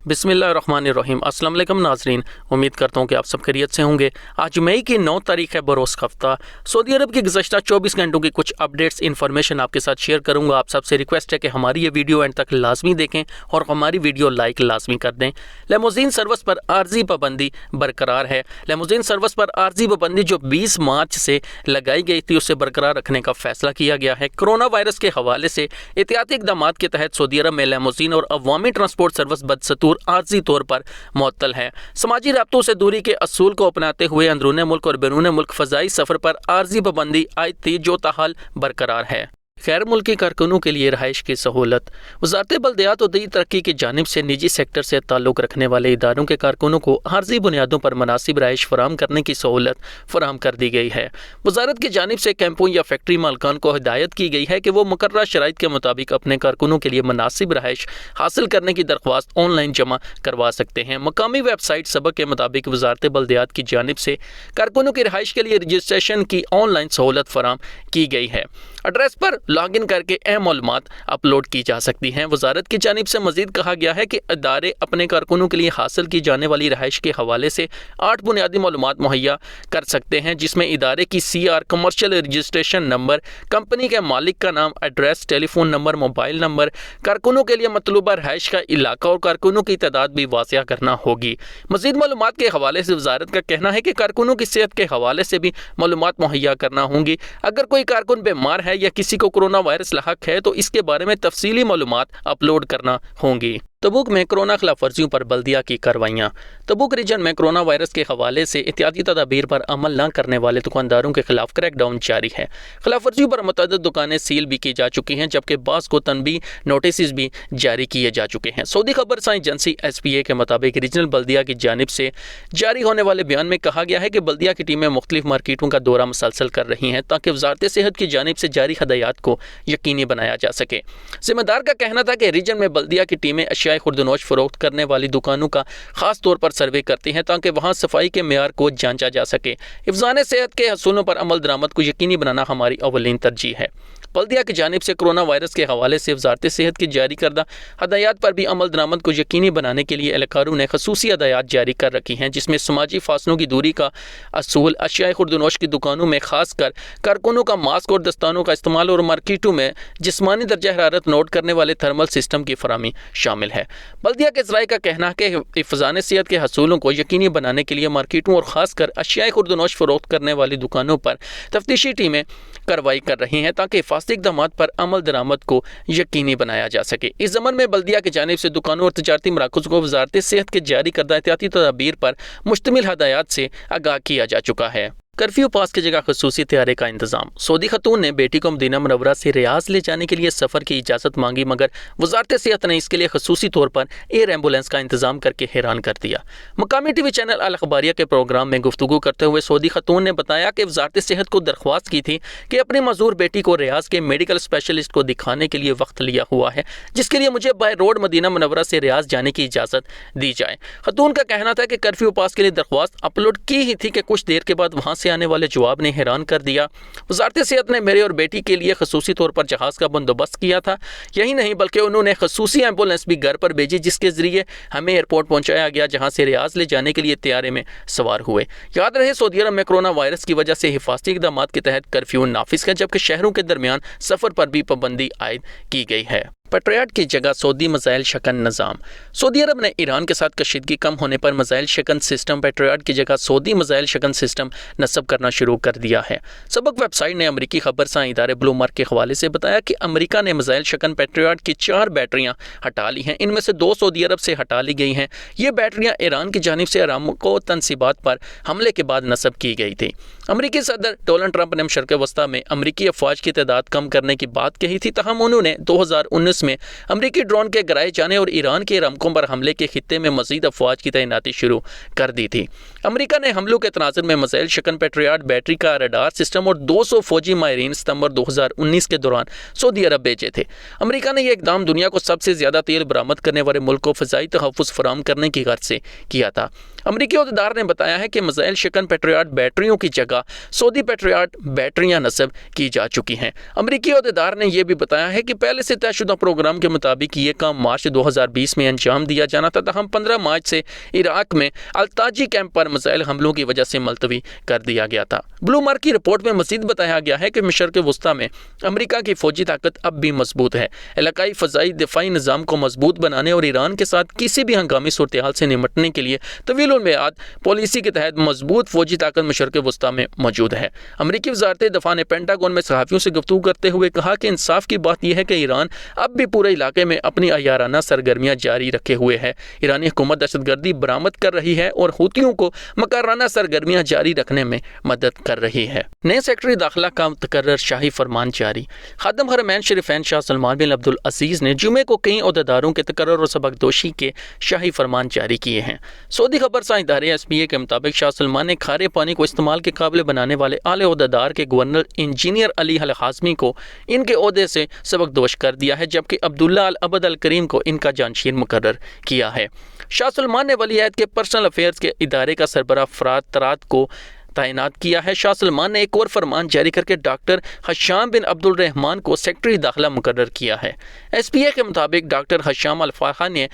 بسم اللہ الرحمن الرحیم۔ السلام علیکم ناظرین، امید کرتا ہوں کہ آپ سب خیریت سے ہوں گے۔ آج مئی کی 9 تاریخ ہے، بروز ہفتہ۔ سعودی عرب کی گزشتہ 24 گھنٹوں کی کچھ اپڈیٹس انفارمیشن آپ کے ساتھ شیئر کروں گا۔ آپ سب سے ریکویسٹ ہے کہ ہماری یہ ویڈیو اینڈ تک لازمی دیکھیں اور ہماری ویڈیو لائک لازمی کر دیں۔ لیموزین سروس پر عارضی پابندی برقرار ہے۔ لیموزین سروس پر عارضی پابندی جو 20 مارچ سے لگائی گئی تھی اسے برقرار رکھنے کا فیصلہ کیا گیا ہے۔ کرونا وائرس کے حوالے سے احتیاطی اقدامات کے تحت سعودی عرب میں لیموزین اور عوامی ٹرانسپورٹ سروس بدستور عارضی طور پر معطل ہے۔ سماجی رابطوں سے دوری کے اصول کو اپناتے ہوئے اندرون ملک اور بیرون ملک فضائی سفر پر عارضی پابندی عائد تھی جو تاحال برقرار ہے۔ غیر ملکی کارکنوں کے لیے رہائش کی سہولت۔ وزارت بلدیات و دیہی ترقی کی جانب سے نجی سیکٹر سے تعلق رکھنے والے اداروں کے کارکنوں کو عارضی بنیادوں پر مناسب رہائش فراہم کرنے کی سہولت فراہم کر دی گئی ہے۔ وزارت کی جانب سے کیمپوں یا فیکٹری مالکان کو ہدایت کی گئی ہے کہ وہ مقررہ شرائط کے مطابق اپنے کارکنوں کے لیے مناسب رہائش حاصل کرنے کی درخواست آن لائن جمع کروا سکتے ہیں۔ مقامی ویب سائٹ سبق کے مطابق وزارت بلدیات کی جانب سے کارکنوں کی رہائش کے لیے رجسٹریشن کی آن لائن سہولت فراہم کی گئی ہے۔ ایڈریس پر لاگ ان کر کے اہم معلومات اپلوڈ کی جا سکتی ہیں۔ وزارت کی جانب سے مزید کہا گیا ہے کہ ادارے اپنے کارکنوں کے لیے حاصل کی جانے والی رہائش کے حوالے سے 8 بنیادی معلومات مہیا کر سکتے ہیں، جس میں ادارے کی CR commercial registration number, company کے مالک کا نام، ایڈریس، ٹیلی فون نمبر، موبائل نمبر، کارکنوں کے لیے مطلوبہ رہائش کا علاقہ اور کارکنوں کی تعداد بھی واضح کرنا ہوگی۔ مزید معلومات کے حوالے سے وزارت کا کہنا ہے کہ کارکنوں کی صحت کے حوالے سے بھی معلومات مہیا کرنا ہوں گی۔ اگر کوئی کارکن بیمار ہے یا کسی کو کرونا وائرس لاحق ہے تو اس کے بارے میں تفصیلی معلومات اپلوڈ کرنا ہوں گی۔ تبوک میں کرونا خلاف ورزیوں پر بلدیہ کی کارروائیاں۔ تبوک ریجن میں کرونا وائرس کے حوالے سے احتیاطی تدابیر پر عمل نہ کرنے والے دکانداروں کے خلاف کریک ڈاؤن جاری ہے۔ خلاف ورزیوں پر متعدد دکانیں سیل بھی کی جا چکی ہیں، جبکہ بعض کو تنبیہ نوٹسز بھی جاری کیے جا چکے ہیں۔ سعودی خبر رساں ایجنسی SPA کے مطابق ریجنل بلدیہ کی جانب سے جاری ہونے والے بیان میں کہا گیا ہے کہ بلدیہ کی ٹیمیں مختلف مارکیٹوں کا دورہ مسلسل کر رہی ہیں تاکہ وزارت صحت کی جانب سے جاری ہدایات کو یقینی بنایا جا سکے۔ ذمہ دار کا کہنا تھا کہ ریجن میں بلدیہ کی ٹیمیں اشیاء خوردنوش فروخت کرنے والی دکانوں کا خاص طور پر سروے کرتی ہیں تاکہ وہاں صفائی کے معیار کو جانچا جا سکے۔ حفظان صحت کے اصولوں پر عمل درآمد کو یقینی بنانا ہماری اولین ترجیح ہے۔ بلدیہ کی جانب سے کرونا وائرس کے حوالے سے وزارت صحت کی جاری کردہ ہدایات پر بھی عمل درآمد کو یقینی بنانے کے لیے اہلکاروں نے خصوصی ہدایات جاری کر رکھی ہیں، جس میں سماجی فاصلوں کی دوری کا اصول، اشیاء خوردنوش کی دکانوں میں خاص کر کارکنوں کا ماسک اور دستانوں کا استعمال اور مارکیٹوں میں جسمانی درجہ حرارت نوٹ کرنے والے تھرمل سسٹم کی فراہمی شامل ہے۔ بلدیہ کے ذرائع کا کہنا ہے کہ حفظان صحت کے حصولوں کو یقینی بنانے کے لیے مارکیٹوں اور خاص کر اشیاء خوردنوش فروخت کرنے والی دکانوں پر تفتیشی ٹیمیں کارروائی کر رہی ہیں تاکہ حفاظتی اقدامات پر عمل درآمد کو یقینی بنایا جا سکے۔ اس ضمن میں بلدیہ کی جانب سے دکانوں اور تجارتی مراکز کو وزارت صحت کے جاری کردہ احتیاطی تدابیر پر مشتمل ہدایات سے آگاہ کیا جا چکا ہے۔ کرفیو پاس کی جگہ خصوصی طیارے کا انتظام۔ سعودی خاتون نے بیٹی کو مدینہ منورہ سے ریاض لے جانے کے لیے سفر کی اجازت مانگی، مگر وزارت صحت نے اس کے لیے خصوصی طور پر ایئر ایمبولینس کا انتظام کر کے حیران کر دیا۔ مقامی ٹی وی چینل الاخباریہ کے پروگرام میں گفتگو کرتے ہوئے سعودی خاتون نے بتایا کہ وزارت صحت کو درخواست کی تھی کہ اپنی معذور بیٹی کو ریاض کے میڈیکل اسپیشلسٹ کو دکھانے کے لیے وقت لیا ہوا ہے، جس کے لیے مجھے بائی روڈ مدینہ منورہ سے ریاض جانے کی اجازت دی جائے۔ خاتون کا کہنا تھا کہ کرفیو پاس کے لیے درخواست اپلوڈ کی ہی تھی کہ کچھ دیر کے بعد وہاں سے آنے والے جواب نے حیران کر دیا۔ وزارت صحت نے میرے اور بیٹی کے لیے خصوصی طور پر جہاز کا بندوبست کیا تھا۔ یہی نہیں بلکہ انہوں نے خصوصی ایمبولینس بھی گھر پر بھیجی، جس کے ذریعے ہمیں ایئرپورٹ پہنچایا گیا، جہاں سے ریاض لے جانے کے لیے طیارے میں سوار ہوئے۔ یاد رہے سعودی عرب میں کرونا وائرس کی وجہ سے حفاظتی اقدامات کے تحت کرفیو نافذ ہے، جبکہ شہروں کے درمیان سفر پر بھی پابندی عائد کی گئی ہے۔ پیٹریاٹ کی جگہ سعودی میزائل شکن نظام۔ سعودی عرب نے ایران کے ساتھ کشیدگی کم ہونے پر میزائل شکن سسٹم پیٹریاٹ کی جگہ سعودی میزائل شکن سسٹم نصب کرنا شروع کر دیا ہے۔ سبق ویب سائٹ نے امریکی خبر رساں ادارے بلومبرگ کے حوالے سے بتایا کہ امریکہ نے میزائل شکن پیٹریاٹ کی 4 بیٹریاں ہٹا لی ہیں، ان میں سے 2 سعودی عرب سے ہٹا لی گئی ہیں۔ یہ بیٹریاں ایران کی جانب سے ارامکو تنصیبات پر حملے کے بعد نصب کی گئی تھی۔ امریکی صدر ڈونلڈ ٹرمپ نے شرق وسطیٰ میں امریکی افواج کی تعداد کم کرنے کی بات کہی تھی، تاہم انہوں نے 2019 میں امریکی ڈرون کے گرائے جانے اور ایران کے ارامکو پر حملے کے خطے میں مزید افواج کی تعیناتی شروع کر دی تھی۔ امریکہ نے حملوں کے تناظر میں میزائل شکن پیٹریاٹ بیٹری کا ریڈار سسٹم اور 200 فوجی ماہرین ستمبر 2019 کے دوران سعودی عرب بھیجے تھے۔ امریکہ نے یہ اقدام دنیا کو سب سے زیادہ تیل برآمد کرنے والے ملک کو فضائی تحفظ فراہم کرنے کی غرض سے کیا تھا۔ امریکی عہدیدار نے بتایا ہے کہ میزائل شکن پیٹریاٹ بیٹریوں کی جگہ سعودی پیٹریاٹ بیٹریاں نصب کی جا چکی ہیں۔ امریکی عہدیدار نے یہ بھی بتایا ہے کہ پہلے سے طے شدہ پروگرام کے مطابق یہ کام مارچ 2020 میں انجام دیا جانا تھا، تاہم 15 مارچ سے عراق میں التاجی کیمپ پر میزائل حملوں کی وجہ سے ملتوی کر دیا گیا تھا۔ بلومبرگ کی رپورٹ میں مزید بتایا گیا ہے کہ مشرق وسطیٰ میں امریکہ کی فوجی طاقت اب بھی مضبوط ہے۔ علاقائی فضائی دفاعی نظام کو مضبوط بنانے اور ایران کے ساتھ کسی بھی ہنگامی صورتحال سے نمٹنے کے لیے طویل المیعاد پالیسی کے تحت مضبوط فوجی طاقت مشرق وسطیٰ میں موجود ہے۔ امریکی وزارت دفاع نے پینٹاگون میں صحافیوں سے گفتگو کرتے ہوئے کہا کہ انصاف کی بات یہ ہے کہ ایران اب بھی پورے علاقے میں اپنی عیارانہ سرگرمیاں جاری رکھے ہوئے ہے۔ ایرانی حکومت دہشت گردی برآمد کر رہی ہے اور حوثیوں کو مکرانہ سرگرمیاں جاری رکھنے میں مدد کر رہی ہے۔ نئے سیکرٹری داخلہ کا متقرر شاہی فرمان جاری۔ خادم حرمین شریفین شاہ سلمان بن عبدالعزیز نے جمعے کو کئی عہدیداروں کے تقرر اور سبکدوشی کے شاہی فرمان جاری کیے ہیں۔ سعودی خبر ساں ادارے SPA کے مطابق شاہ سلمان نے کھارے پانی کو استعمال کے قابل بنانے والے اعلی عہدیدار کے گورنر انجینئر علی الحازمی کو ان کے عہدے سے سبکدوش کر دیا ہے، جبکہ عبداللہ العبد الکریم کو ان کا جانشین مقرر کیا ہے۔ شاہ سلمان نے ولی عہد کے پرسنل افیئرز کے ادارے کا سربراہ فرات ترات کو تعینات کیا ہے۔ شاہ سلمان نے ایک اور فرمان جاری کر کے ڈاکٹر حشام بن عبد الرحمان کو سیکرٹری داخلہ مقرر کیا ہے۔ SPA کے مطابق ڈاکٹر حشام الفاحہ نے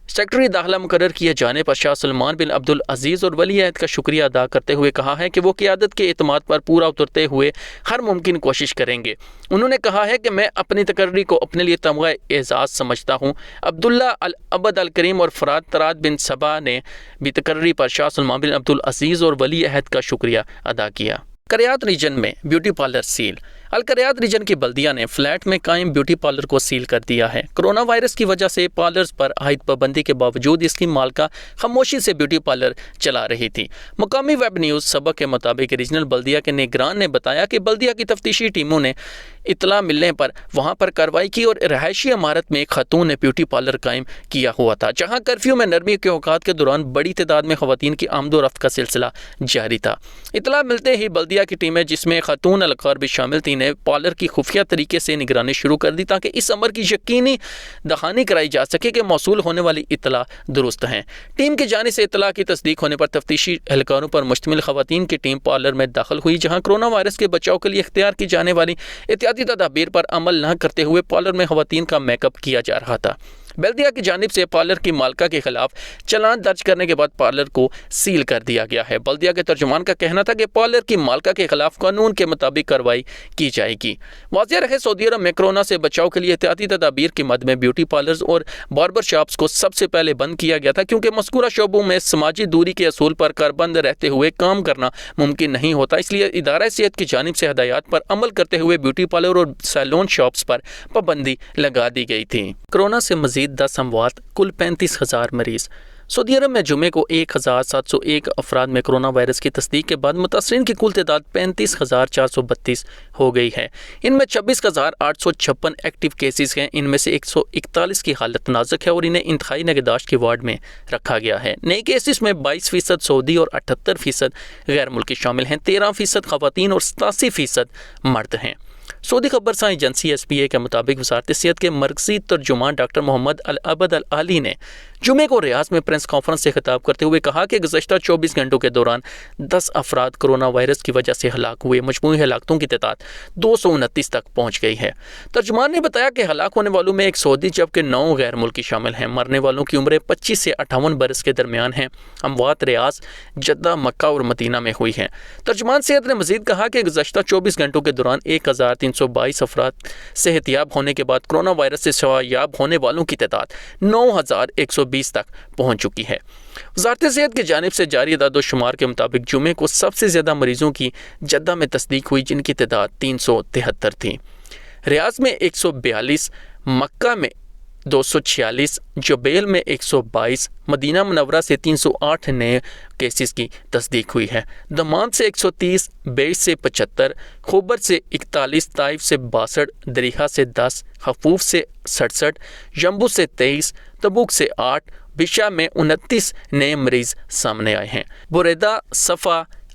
سیکرٹری داخلہ مقرر کیے جانے پر شاہ سلمان بن عبدالعزیز اور ولی عہد کا شکریہ ادا کرتے ہوئے کہا ہے کہ وہ قیادت کے اعتماد پر پورا اترتے ہوئے ہر ممکن کوشش کریں گے۔ انہوں نے کہا ہے کہ میں اپنی تقرری کو اپنے لیے تمغہ اعزاز سمجھتا ہوں۔ عبداللہ العبد الکریم اور فرات ترات بن صبا نے بھی تقرری پر شاہ سلمان بن عبدالعزیز اور ولی عہد کا شکریہ ادا کیا۔ القریات ریجن میں بیوٹی پارلر سیل۔ القریات ریجن کی بلدیہ نے فلیٹ میں قائم بیوٹی پارلر کو سیل کر دیا ہے۔ کرونا وائرس کی وجہ سے پارلرز پر عائد پابندی کے باوجود اس کی مالکہ خاموشی سے بیوٹی پارلر چلا رہی تھی۔ مقامی ویب نیوز سبق کے مطابق ریجنل بلدیہ کے نگران نے بتایا کہ بلدیہ کی تفتیشی ٹیموں نے اطلاع ملنے پر وہاں پر کارروائی کی اور رہائشی عمارت میں ایک خاتون نے بیوٹی پارلر قائم کیا ہوا تھا، جہاں کرفیو میں نرمی کے اوقات کے دوران بڑی تعداد میں خواتین کی آمد و رفت کا سلسلہ جاری تھا۔ اطلاع ملتے ہی بلدیہ کی ٹیمیں، جس میں خاتون اہلکار بھی شامل تھی، نے پارلر کی خفیہ طریقے سے نگرانی شروع کر دی تاکہ اس امر کی یقینی دہانی کرائی جا سکے کہ موصول ہونے والی اطلاع درست ہیں۔ ٹیم کی جانب سے اطلاع کی تصدیق ہونے پر تفتیشی اہلکاروں پر مشتمل خواتین کی ٹیم پارلر میں داخل ہوئی، جہاں کرونا وائرس کے بچاؤ کے لیے اختیار کی جانے والی احتیاطی تدابیر پر عمل نہ کرتے ہوئے پارلر میں خواتین کا میک اپ کیا جا رہا تھا۔ بلدیہ کی جانب سے پارلر کی مالکہ کے خلاف چلان درج کرنے کے بعد پارلر کو سیل کر دیا گیا ہے۔ بلدیہ کے ترجمان کا کہنا تھا کہ پارلر کی مالکہ کے خلاف قانون کے مطابق کارروائی کی جائے گی۔ واضح رہے، سعودی عرب میں کورونا سے بچاؤ کے لیے احتیاطی تدابیر کی مد میں بیوٹی پارلرز اور باربر شاپس کو سب سے پہلے بند کیا گیا تھا، کیونکہ مذکورہ شعبوں میں سماجی دوری کے اصول پر کاربند رہتے ہوئے کام کرنا ممکن نہیں ہوتا، اس لیے ادارہ صحت کی جانب سے ہدایات پر عمل کرتے ہوئے بیوٹی پارلر اور سیلون شاپس پر پابندی لگا دی گئی تھی۔ کورونا سے مزید 10 اموات، کل 35,000 مریض۔ سعودی عرب میں جمعے کو 1,701 افراد میں کرونا وائرس کی تصدیق کے بعد متاثرین کی کل تعداد 35,432 ہو گئی ہے۔ ان میں 26,856 ایکٹیو کیسز ہیں، ان میں سے 141 کی حالت نازک ہے اور انہیں انتہائی نگہداشت کی وارڈ میں رکھا گیا ہے۔ نئے کیسز میں 22% سعودی اور 78% غیر ملکی شامل ہیں، 13% خواتین اور 87% مرد ہیں۔ سعودی خبر ساں ایجنسی SPA کے مطابق وزارت صحت کے مرکزی ترجمان ڈاکٹر محمد العبد العالی نے جمعے کو ریاض میں پریس کانفرنس سے خطاب کرتے ہوئے کہا کہ گزشتہ 24 گھنٹوں کے دوران 10 افراد کورونا وائرس کی وجہ سے ہلاک ہوئے، مجموعی ہلاکتوں کی تعداد 229 تک پہنچ گئی ہے۔ ترجمان نے بتایا کہ ہلاک ہونے والوں میں ایک سعودی جبکہ 9 غیر ملکی شامل ہیں۔ مرنے والوں کی عمریں 25 سے 58 برس کے درمیان ہیں۔ اموات ریاض، جدہ، مکہ اور مدینہ میں ہوئی ہیں۔ ترجمان صحت نے مزید کہا کہ گزشتہ 24 گھنٹوں کے دوران 1,322 افراد صحت یاب ہونے کے بعد کورونا وائرس سے شفا یاب ہونے والوں کی تعداد 9,120 تک پہنچ چکی ہے۔ وزارت صحت کی جانب سے جاری اعداد و شمار کے مطابق جمعے کو سب سے زیادہ مریضوں کی جدہ میں تصدیق ہوئی، جن کی تعداد 373 تھی۔ ریاض میں 142، مکہ میں 246، جبیل میں 122، مدینہ منورہ سے 308 نئے کیسز کی تصدیق ہوئی ہے۔ دمام سے 130، بیش سے 75، خوبر سے 41، طائف سے 62، دریحہ سے 10، حفوف سے 67، جمبو سے 23، تبوک سے 8، بشا میں 29 نئے مریض سامنے آئے ہیں۔ بریدہ، صفا،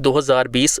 2020